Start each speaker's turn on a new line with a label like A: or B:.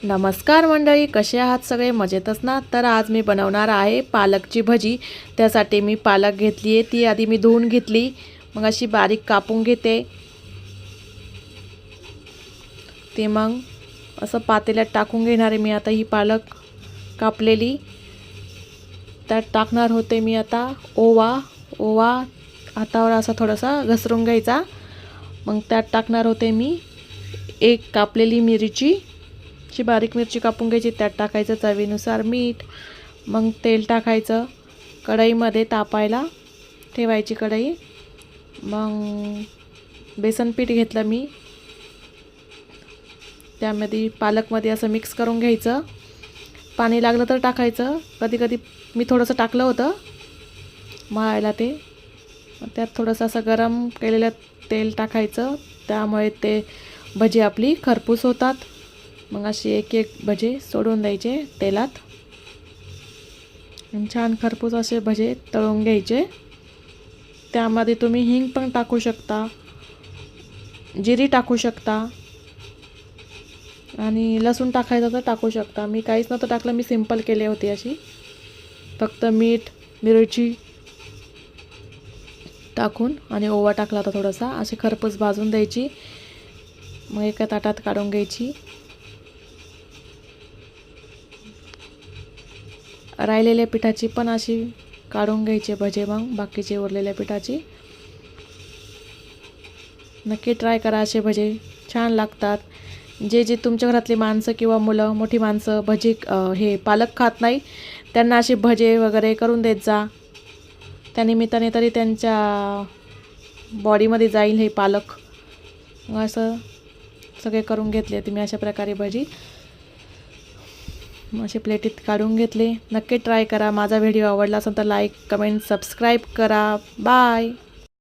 A: नमस्कार मंडळी, कसे आहात सगळे? मजेतच ना? तर आज मी बनवणार आहे पालकची भजी। त्यासाठी मी पालक घेतली आहे, ती आधी मी धुवून घेतली, मग अशी बारीक कापून घेते। ते मग असं पातेल्यात टाकून घेणार आहे मी आता ही पालक कापलेली। त्यात टाकणार होते मी आता ओवा हातावर असा थोडासा घसरून घ्यायचा। मग त्यात टाकणार होते मी एक कापलेली मिरची, बारीक मिरची कापून घ्यायची, त्यात टाकायचं चवीनुसार मीठ। मग तेल टाकायचं, कढईमध्ये तापायला ठेवायची कढई। मग बेसन पीठ घेतलं मी, त्यामध्ये पालकमध्ये असं मिक्स करून घ्यायचं। पाणी लागलं तर टाकायचं, कधी कधी मी थोडंसं टाकलं होतं मळायला ते। त्यात थोडंसं असं गरम केलेलं तेल टाकायचं, त्यामुळे ते भजी आपली खरपूस होतात। मग अशी एक एक भजे सोडून द्यायचे तेलात, छान खरपूस असे भजे तळून घ्यायचे। त्यामध्ये तुम्ही हिंग पण टाकू शकता, जिरी टाकू शकता आणि लसूण टाकायचं तर टाकू शकता। मी काहीच नव्हतं टाकलं, मी सिंपल केले होते अशी, फक्त मीठ मिरची टाकून आणि ओवा टाकला होता थोडासा। अशी खरपूस भाजून द्यायची, मग एका ताटात काढून घ्यायची। राहिलेल्या पिठाची पण अशी काढून घ्यायचे भजे, मग बाकीचे उरलेल्या पिठाची। नक्की ट्राय करा, असे भजे छान लागतात। जे तुमच्या घरातली माणसं किंवा मुलं मोठी माणसं भजी हे पालक खात नाही, त्यांना असे भजे वगैरे करून देत जा। त्यानिमित्ताने तरी त्यांच्या बॉडीमध्ये जाईल हे पालक। असं सगळे करून घेतले तुम्ही अशा प्रकारे भजी, असे प्लेटीत काढून घेतले। नक्की ट्राय करा। माझा व्हिडिओ आवडला असेल तर लाईक, कमेंट, सबस्क्राईब करा। बाय।